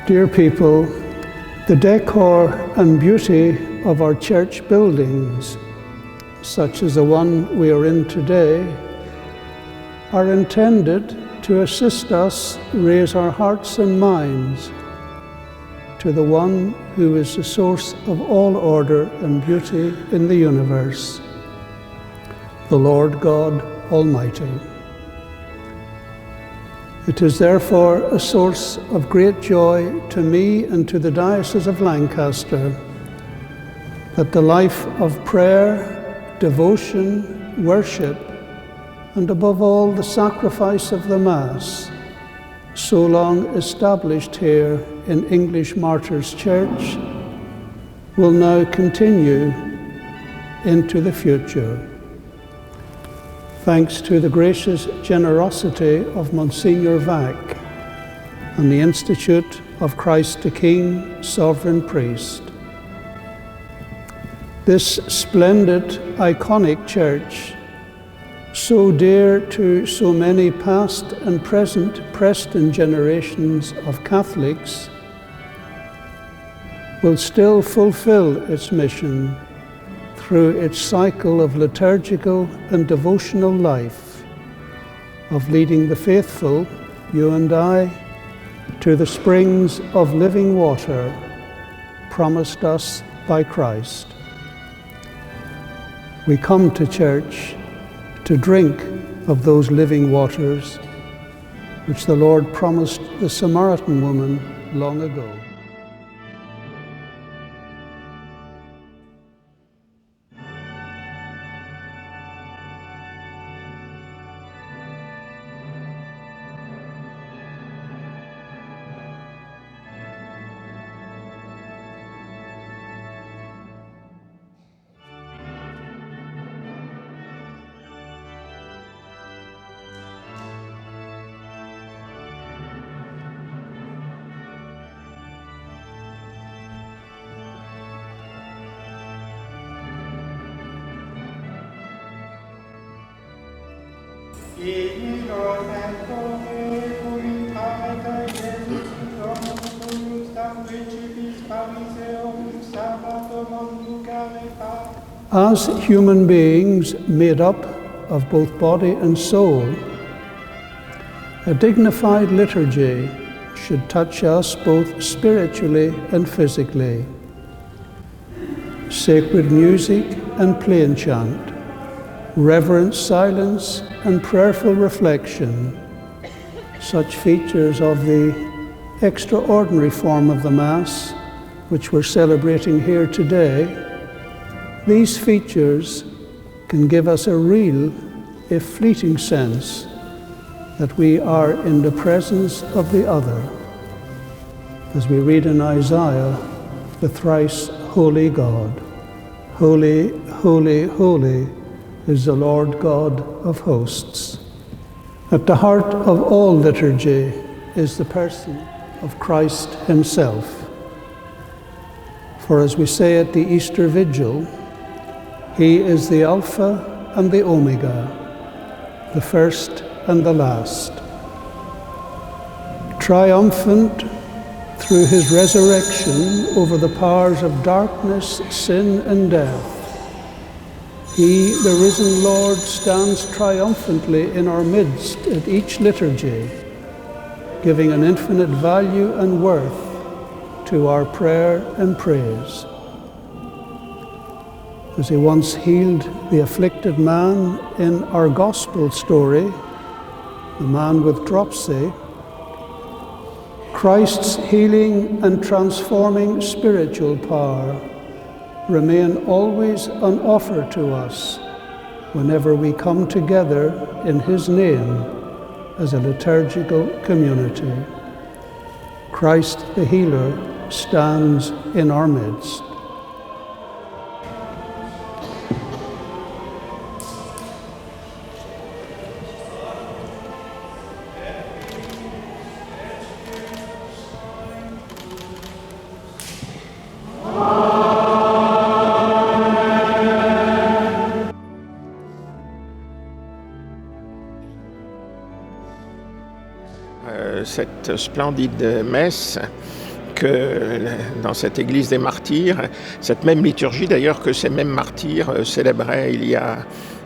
Dear people, the decor and beauty of our church buildings, such as the one we are in today, are intended to assist us raise our hearts and minds to the one who is the source of all order and beauty in the universe, the Lord God Almighty. It is therefore a source of great joy to me and to the Diocese of Lancaster that the life of prayer, devotion, worship, and above all the sacrifice of the Mass, so long established here in English Martyrs Church, will now continue into the future. Thanks to the gracious generosity of Monsignor Wach and the Instutute of Christ the King, Sovereign Priest. This splendid, iconic church, so dear to so many past and present Preston generations of Catholics, will still fulfill its mission through its cycle of liturgical and devotional life, of leading the faithful, you and I, to the springs of living water promised us by Christ. We come to church to drink of those living waters which the Lord promised the Samaritan woman long ago. As human beings made up of both body and soul, a dignified liturgy should touch us both spiritually and physically. Sacred music and plain chant, reverent silence and prayerful reflection, such features of the extraordinary form of the Mass, which we're celebrating here today, these features can give us a real, if fleeting, sense that we are in the presence of the other, as we read in Isaiah, the thrice holy God. Holy, holy, holy is the Lord God of hosts. At the heart of all liturgy is the person of Christ himself. For as we say at the Easter Vigil, he is the Alpha and the Omega, the first and the last. Triumphant through his resurrection over the powers of darkness, sin, and death, he, the risen Lord, stands triumphantly in our midst at each liturgy, giving an infinite value and worth to our prayer and praise. As he once healed the afflicted man in our gospel story, the man with dropsy, Christ's healing and transforming spiritual power remain always on offer to us whenever we come together in his name as a liturgical community. Christ the healer stands in our midst. Cette splendide messe que dans cette église des Martyrs, cette même liturgie d'ailleurs que ces mêmes martyrs célébraient il y a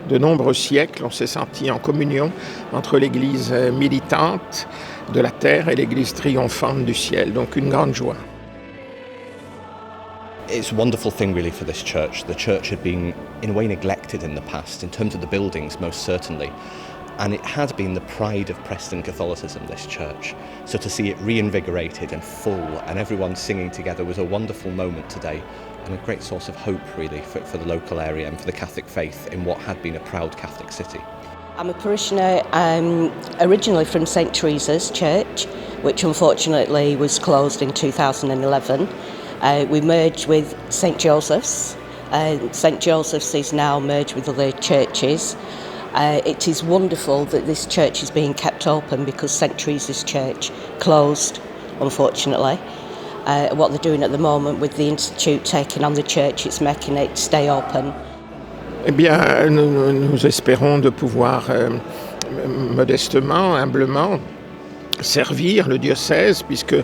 de nombreux siècles, on s'est senti en communion entre l'église militante de la terre et l'église triomphante du ciel, donc une grande joie. It's a wonderful thing really for this church. The church had been in a way neglected in the past, in terms of the buildings most certainly, and it had been the pride of Preston Catholicism, this church. So to see it reinvigorated and full and everyone singing together was a wonderful moment today, and a great source of hope really for the local area and for the Catholic faith in what had been a proud Catholic city. I'm a parishioner originally from St Teresa's Church, which unfortunately was closed in 2011. We merged with St Joseph's. St Joseph's is now merged with other churches. It is wonderful that this church is being kept open because St Teresa's Church closed, unfortunately. What they're doing at the moment with the Instutute taking on the church, it's making it stay open. Eh bien, nous espérons de pouvoir modestement, humblement, servir le diocèse, puisque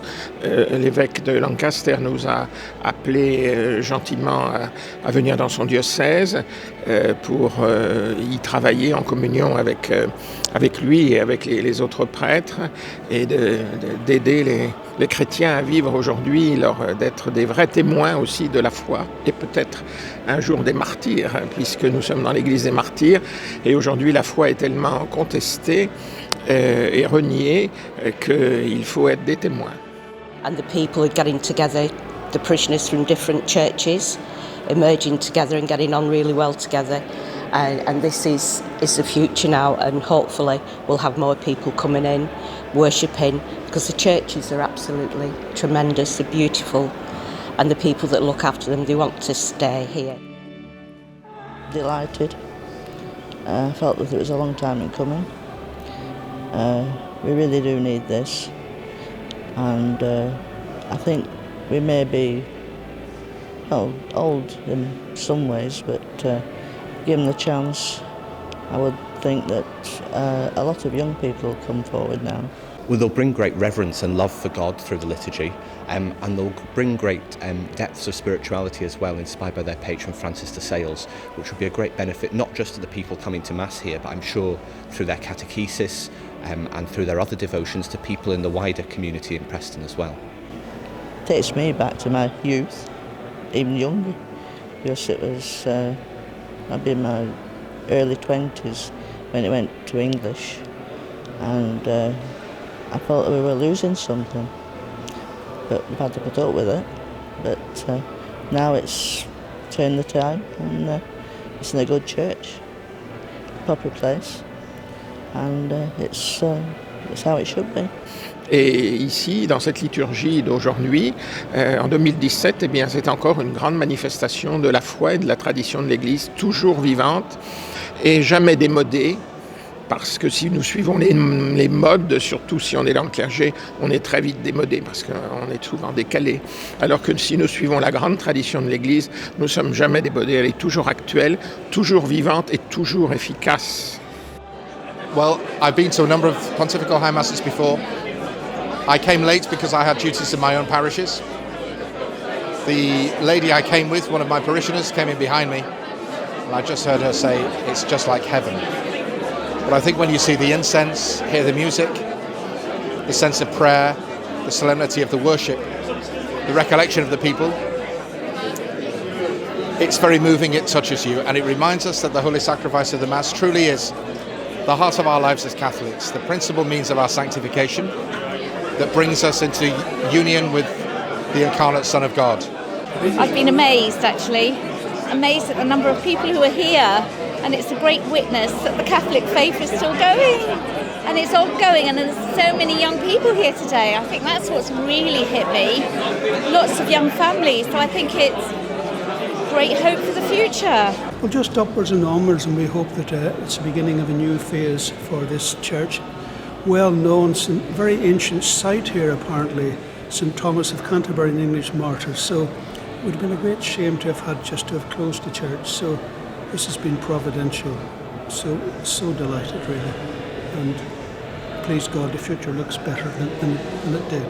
l'évêque de Lancaster nous a appelés gentiment à venir dans son diocèse pour y travailler en communion avec lui et avec les autres prêtres, et d'aider les chrétiens à vivre aujourd'hui, d'être des vrais témoins aussi de la foi, et peut-être un jour des martyrs, puisque nous sommes dans l'église des martyrs, et aujourd'hui la foi est tellement contestée et renié qu'il faut être des témoins. And the people are getting together, the parishioners from different churches, emerging together and getting on really well together. And this is the future now, and hopefully we'll have more people coming in, worshipping, because the churches are absolutely tremendous, they're beautiful, and the people that look after them, they want to stay here. Delighted. I felt that it was a long time in coming. We really do need this, and I think we may be old in some ways, but given the chance, I would think that a lot of young people will come forward now. Well, they'll bring great reverence and love for God through the liturgy, and they'll bring great depths of spirituality as well, inspired by their patron Francis de Sales, which will be a great benefit not just to the people coming to Mass here, but I'm sure through their catechesis and through their other devotions to people in the wider community in Preston as well. It takes me back to my youth, even younger, because it was, I'd be in my early 20s when it went to English, and I felt that we were losing something, but we've had to put up with it. But now it's turned the time, and it's in a good church, proper place, and it's how it should be. Et ici, dans cette liturgie d'aujourd'hui, en 2017, eh bien, c'est encore une grande manifestation de la foi et de la tradition de l'Église, toujours vivante et jamais démodée. Parce que si nous suivons les modes, surtout si on est dans le clergé, on est très vite démodé parce qu'on est souvent décalé. Alors que si nous suivons la grande tradition de l'Église, nous ne sommes jamais démodés. Elle est toujours actuelle, toujours vivante et toujours efficace. Well, I've been to a number of Pontifical High Masses before. I came late because I had duties in my own parishes. The lady I came with, one of my parishioners, came in behind me, and I just heard her say, "It's just like heaven." But I think when you see the incense, hear the music, the sense of prayer, the solemnity of the worship, the recollection of the people, it's very moving, it touches you, and it reminds us that the Holy Sacrifice of the Mass truly is the heart of our lives as Catholics, the principal means of our sanctification that brings us into union with the incarnate Son of God. I've been amazed, actually, amazed at the number of people who are here. And it's a great witness that the Catholic faith is still going, and it's ongoing, and there's so many young people here today. I think that's what's really hit me. Lots of young families, so I think it's great hope for the future. Well, just upwards and onwards, and we hope that it's the beginning of a new phase for this church. Well known, very ancient site here apparently, St Thomas of Canterbury and English Martyrs. So it would have been a great shame to have closed the church. So this has been providential, so delighted really, and please God, the future looks better than it did.